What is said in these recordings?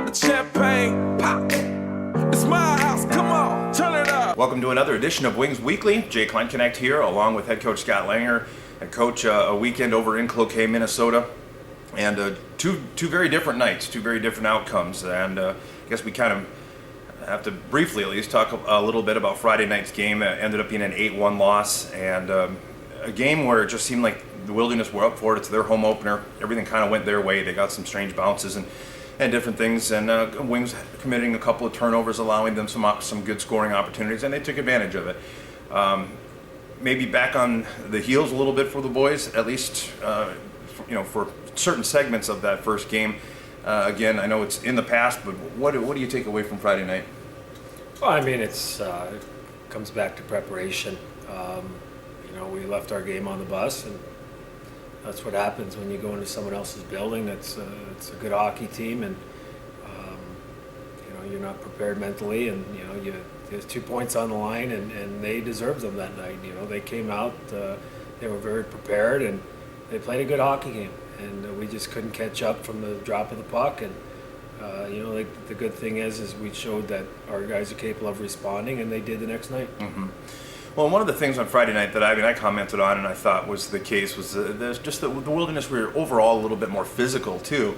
the champagne, pop. It's my house, come on, turn it up. Welcome to another edition of Wings Weekly. Jay Kleinknecht here, along with head coach Scott Langer, and coach a weekend over in Cloquet, Minnesota. And two very different nights, two very different outcomes. And I guess we kind of have to briefly at least talk a little bit about Friday night's game. It ended up being an 8-1 loss, and a game where it just seemed like the Wilderness were up for it. It's their home opener. Everything kind of went their way. They got some strange bounces and different things, and Wings committing a couple of turnovers, allowing them some good scoring opportunities, and they took advantage of it. Maybe back on the heels a little bit for the boys, at least for certain segments of that first game. Again, I know it's in the past, but what do you take away from Friday night? Well, I mean, it comes back to preparation. We left our game on the bus, and that's what happens when you go into someone else's building. It's a good hockey team, and you're not prepared mentally, and there's 2 points on the line, and they deserved them that night. They came out, they were very prepared, and they played a good hockey game, and we just couldn't catch up from the drop of the puck. And the good thing is we showed that our guys are capable of responding, and they did the next night. Mm-hmm. Well, one of the things on Friday night that I commented on and I thought was the case was just the Wilderness were overall a little bit more physical too.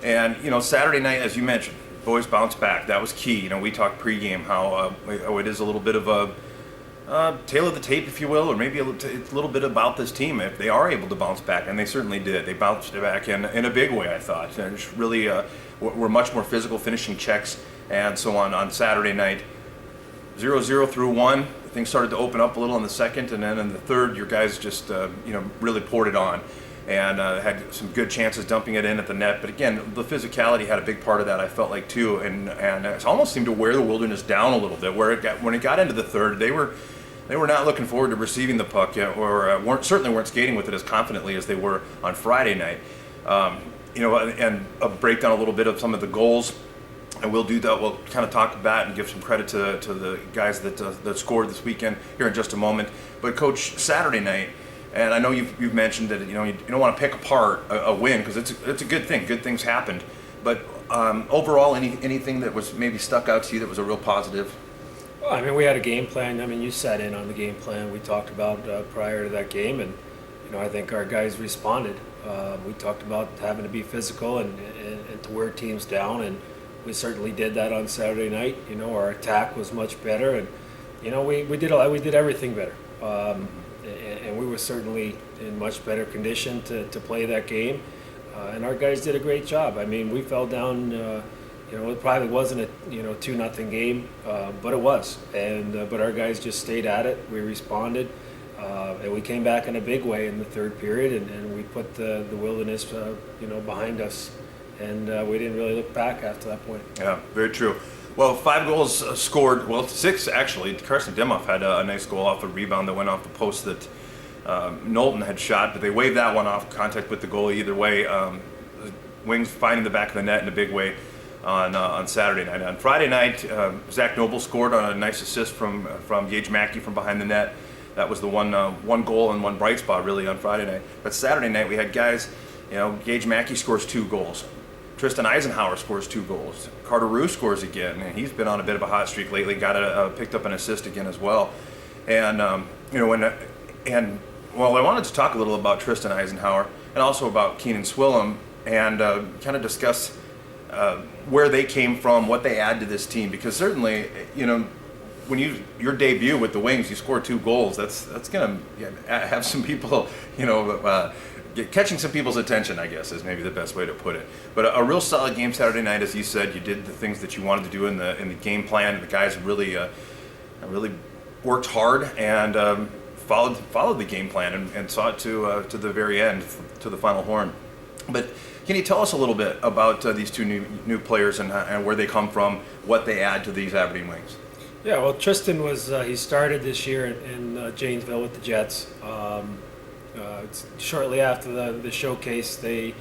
And Saturday night, as you mentioned, boys bounced back. That was key. We talked pregame how it is a little bit of a tale of the tape, if you will, or maybe it's a little bit about this team if they are able to bounce back, and they certainly did. They bounced back in a big way, I thought. And just really were much more physical, finishing checks and so on Saturday night. 0-0 through 1. Things started to open up a little in the second, and then in the third, your guys just really poured it on, and had some good chances dumping it in at the net. But again, the physicality had a big part of that, I felt like, too, and it almost seemed to wear the Wilderness down a little bit. When it got into the third, they were not looking forward to receiving the puck, or certainly weren't skating with it as confidently as they were on Friday night. And a breakdown a little bit of some of the goals. And we'll do that. We'll kind of talk about and give some credit to the guys that scored this weekend here in just a moment. But Coach, Saturday night, and I know you've mentioned that you don't want to pick apart a win because it's a good thing. Good things happened. But overall, anything that was maybe stuck out to you that was a real positive? Well, I mean, we had a game plan. I mean, you sat in on the game plan we talked about prior to that game, and I think our guys responded. We talked about having to be physical and to wear teams down, and we certainly did that on Saturday night. Our attack was much better, and we did everything better, and we were certainly in much better condition to play that game, and our guys did a great job. I mean, we fell down. It probably wasn't a 2-0 game, but it was, and but our guys just stayed at it. We responded, and we came back in a big way in the third period, and we put the Wilderness behind us. And we didn't really look back after that point. Yeah, very true. Well, 5 goals scored. Well, 6 actually. Carson Demoff had a nice goal off a rebound that went off the post that Knowlton had shot, but they waved that one off contact with the goalie either way. Wings finding the back of the net in a big way on Saturday night. On Friday night, Zach Noble scored on a nice assist from Gage Mackey from behind the net. That was the one goal and one bright spot really on Friday night. But Saturday night we had guys. Gage Mackey scores 2 goals. Tristan Eisenhower scores 2 goals. Carter Roux scores again, and he's been on a bit of a hot streak lately. Picked up an assist again as well. And I wanted to talk a little about Tristan Eisenhower and also about Keenan Swillam, and kind of discuss where they came from, what they add to this team. Because certainly, when your debut with the Wings, you score 2 goals. That's going to have some people, catching some people's attention, I guess, is maybe the best way to put it. But a real solid game Saturday night, as you said. You did the things that you wanted to do in the game plan. The guys really worked hard and followed the game plan and saw it to the very end, to the final horn. But can you tell us a little bit about these 2 new players and where they come from, what they add to these Aberdeen Wings? Yeah, well, Tristan he started this year in Janesville with the Jets. Shortly after the showcase, they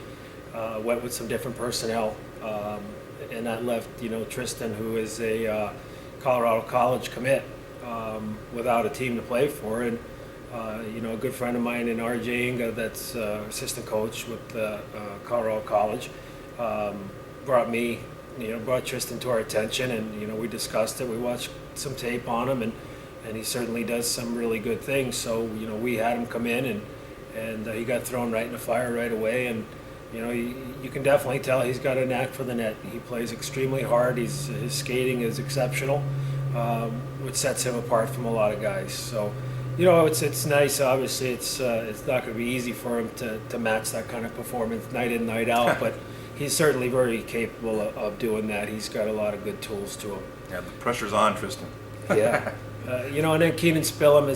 went with some different personnel, and that left Tristan, who is a Colorado College commit, without a team to play for. And a good friend of mine in RJ Inga, that's assistant coach with Colorado College, brought me brought Tristan to our attention, and we discussed it. We watched some tape on him, and he certainly does some really good things. So we had him come in, and he got thrown right in the fire right away. And you can definitely tell he's got a knack for the net. He plays extremely hard. His skating is exceptional, which sets him apart from a lot of guys. So, it's nice. Obviously, it's not going to be easy for him to match that kind of performance night in, night out. But he's certainly very capable of doing that. He's got a lot of good tools to him. Yeah, the pressure's on, Tristan. Yeah. And then Keenan Spillum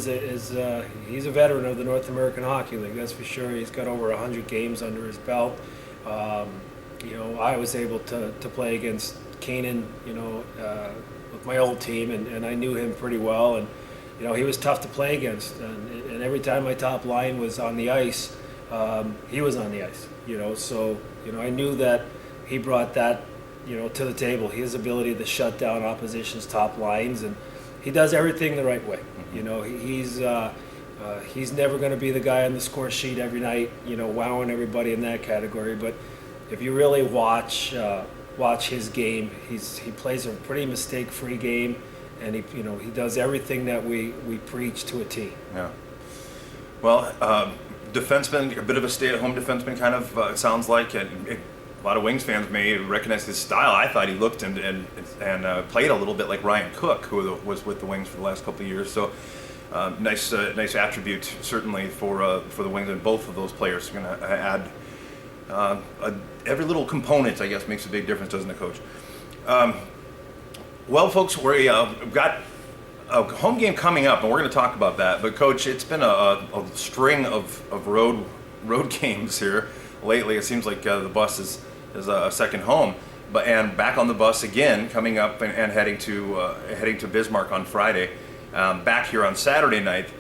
he's a veteran of the North American Hockey League, that's for sure. He's got over 100 games under his belt. I was able to play against Keenan, with my old team, and I knew him pretty well. And he was tough to play against. And every time my top line was on the ice, he was on the ice. So I knew that he brought that to the table. His ability to shut down opposition's top lines, and he does everything the right way. He's never going to be the guy on the score sheet every night, wowing everybody in that category. But if you really watch his game, he plays a pretty mistake-free game, and he does everything that we preach to a T. Yeah. Well, defenseman, a bit of a stay-at-home defenseman, kind of it sounds like. A lot of Wings fans may recognize his style. I thought he looked and played a little bit like Ryan Cook, who was with the Wings for the last couple of years. So nice attribute certainly for the Wings, and both of those players are going to add every little component. I guess makes a big difference, doesn't it, Coach? Well, folks, we've got a home game coming up, and we're going to talk about that. But Coach, it's been a string of road games here lately. It seems like the bus is a second home, and back on the bus again, coming up and heading to Bismarck on Friday, back here on Saturday night.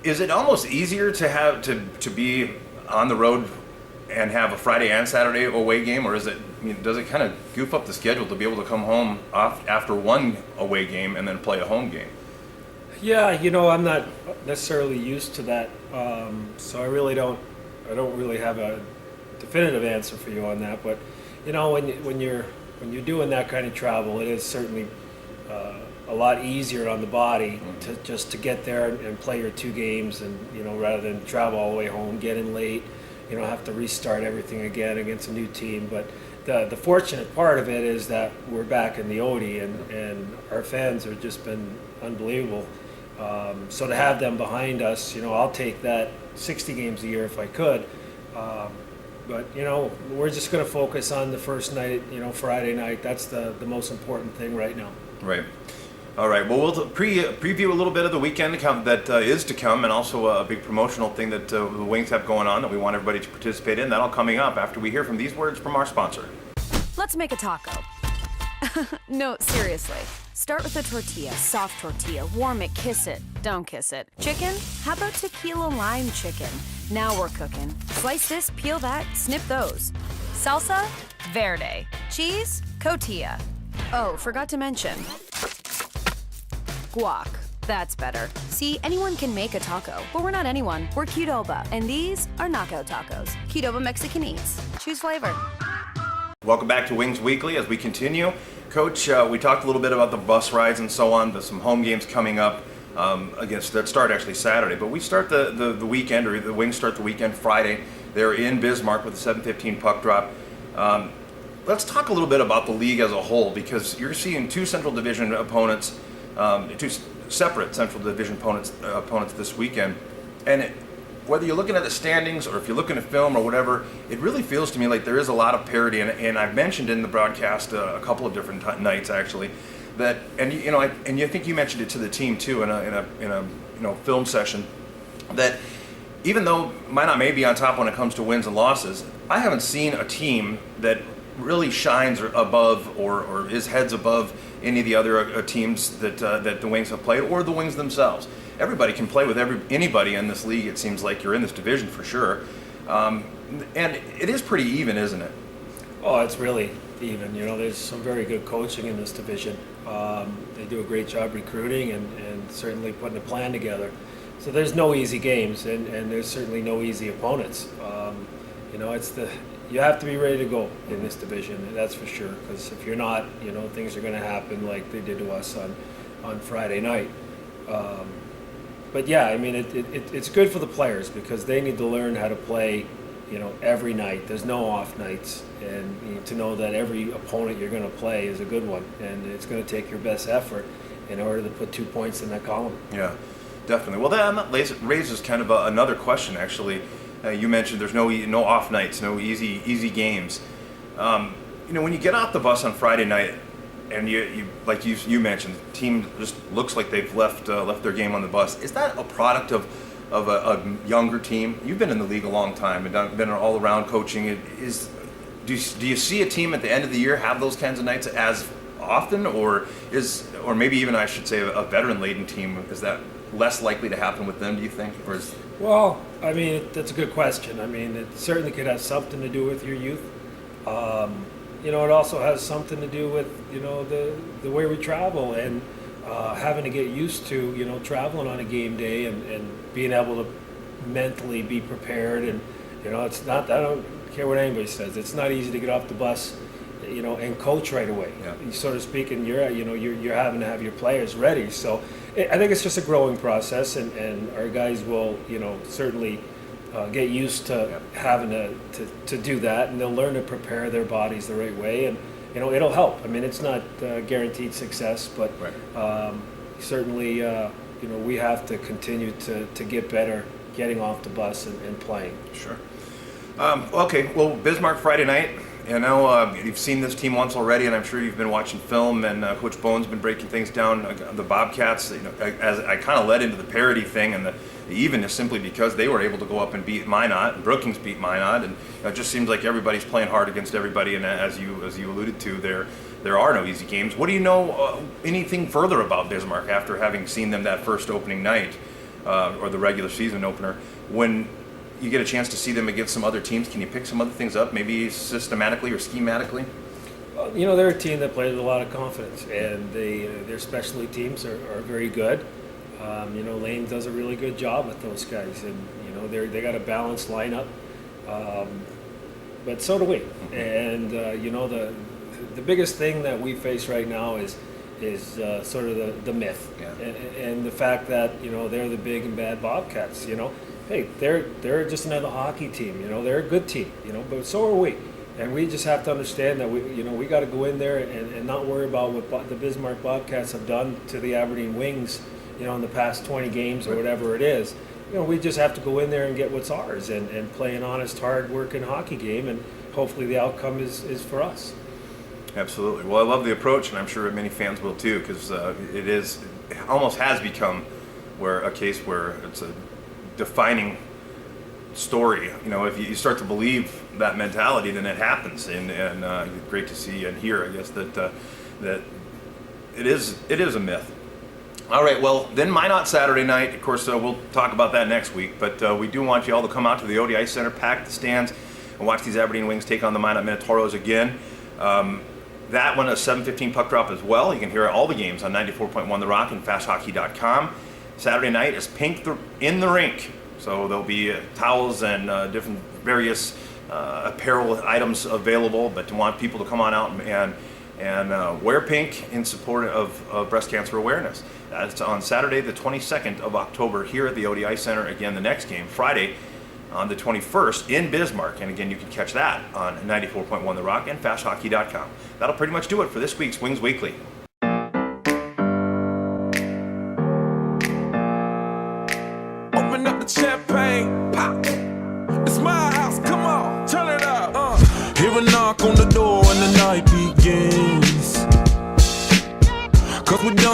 Is it almost easier to be on the road and have a Friday and Saturday away game, or does it kind of goof up the schedule to be able to come home after one away game and then play a home game? Yeah, I'm not necessarily used to that, so I don't really have a definitive answer for you on that. But when you're doing that kind of travel, it is certainly a lot easier on the body to get there and play your two games, and rather than travel all the way home, get in late, have to restart everything again against a new team. But the fortunate part of it is that we're back in the OD, and our fans have just been unbelievable. So to have them behind us, I'll take that 60 games a year if I could. But we're just going to focus on the first night, Friday night. That's the most important thing right now. Right. All right. Well, we'll preview a little bit of the weekend that is to come, and also a big promotional thing that the Wings have going on that we want everybody to participate in. That'll coming up after we hear from these words from our sponsor. Let's make a taco. No, seriously. Start with a tortilla, soft tortilla. Warm it, kiss it. Don't kiss it. Chicken? How about tequila lime chicken? Now we're cooking. Slice this, peel that, snip those. Salsa? Verde. Cheese? Cotija. Oh, forgot to mention. Guac. That's better. See, anyone can make a taco, but we're not anyone. We're Qdoba, and these are knockout tacos. Qdoba Mexican Eats. Choose flavor. Welcome back to Wings Weekly as we continue. Coach, we talked a little bit about the bus rides and so on. There's some home games coming up that start actually Saturday, but we start the weekend, or the Wings start the weekend Friday. They're in Bismarck with a 7:15 puck drop. Let's talk a little bit about the league as a whole, because you're seeing two Central Division opponents, two separate Central Division opponents this weekend, and whether you're looking at the standings or if you're looking at film or whatever, it really feels to me like there is a lot of parity. And I've mentioned in the broadcast a couple of different nights actually that, and I think you mentioned it to the team too in a film session, that even though Minot may be on top when it comes to wins and losses, I haven't seen a team that really shines above or is heads above any of the other teams that the Wings have played, or the Wings themselves. Everybody can play with anybody in this league. It seems like you're in this division for sure, and it is pretty even, isn't it? Oh, it's really even. There's some very good coaching in this division. They do a great job recruiting and certainly putting a plan together. So there's no easy games, and there's certainly no easy opponents. you know, you have to be ready to go in this division, that's for sure. Because if you're not, you know, things are going to happen like they did to us on Friday night. But yeah, I mean, it's good for the players because they need to learn how to play, you know, every night. There's no off nights, and you need to know that every opponent you're going to play is a good one, and it's going to take your best effort in order to put 2 points in that column. Yeah, definitely. Well, that raises kind of another question, actually. You mentioned there's no off nights, no easy games. You know, when you get off the bus on Friday night, and you like you mentioned, the team just looks like they've left their game on the bus. Is that a product of a younger team? You've been in the league a long time and been all around coaching. Do you see a team at the end of the year have those kinds of nights as often, or maybe even I should say a veteran-laden team, is that less likely to happen with them? Do you think, or is... Well, I mean, that's a good question. I mean, it certainly could have something to do with your youth. You know, it also has something to do with, you know, the way we travel and having to get used to, you know, traveling on a game day and being able to mentally be prepared. And, you know, it's not, I don't care what anybody says, it's not easy to get off the bus, you know, and coach right away. Yeah. So to speak, and you're having to have your players ready. So I think it's just a growing process, and our guys will, you know, certainly get used to having to do that, and they'll learn to prepare their bodies the right way, and you know, it'll help. I mean, it's not guaranteed success, but certainly you know, we have to continue to get better getting off the bus and playing. Sure. Okay, well, Bismarck Friday night. You know, you've seen this team once already, and I'm sure you've been watching film, and Coach Bone's been breaking things down. The Bobcats, you know, as I kind of led into the parity thing and the evenness, simply because they were able to go up and beat Minot, and Brookings beat Minot, and it just seems like everybody's playing hard against everybody. And as you alluded to, there are no easy games. What do you know anything further about Bismarck after having seen them that first opening night, or the regular season opener? When you get a chance to see them against some other teams, can you pick some other things up, maybe systematically or schematically? You know, they're a team that plays with a lot of confidence, and their specialty teams are very good. You know, Lane does a really good job with those guys, and you know, they got a balanced lineup, but so do we. And you know, the biggest thing that we face right now is sort of the myth, and the fact that, you know, they're the big and bad Bobcats. You know, hey, they're just another hockey team. You know, they're a good team. You know, but so are we. And we just have to understand that we got to go in there and not worry about what the Bismarck Bobcats have done to the Aberdeen Wings, you know, in the past 20 games or whatever it is. You know, we just have to go in there and get what's ours and play an honest, hard-working hockey game, and hopefully the outcome is for us. Absolutely. Well, I love the approach, and I'm sure many fans will too, because it almost has become a case where it's a defining story. You know, if you start to believe that mentality, then it happens, and great to see and hear, I guess, that it is a myth. All right, well, then Minot Saturday night. Of course, we'll talk about that next week, but we do want you all to come out to the ODI Center, pack the stands, and watch these Aberdeen Wings take on the Minot Minotauros again. That one, a 7:15 puck drop as well. You can hear all the games on 94.1 The Rock and FastHockey.com. Saturday night is Pink in the Rink. So there'll be towels and different various apparel items available, but to want people to come on out and wear pink in support of breast cancer awareness. That's on Saturday, the 22nd of October here at the ODI Center. Again, the next game, Friday, on the 21st in Bismarck. And again, you can catch that on 94.1 The Rock and FastHockey.com. That'll pretty much do it for this week's Wings Weekly. Open up the champagne, pop. It's my house, come on, turn it up. Hear a knock on the door and the night begins. 'Cause we done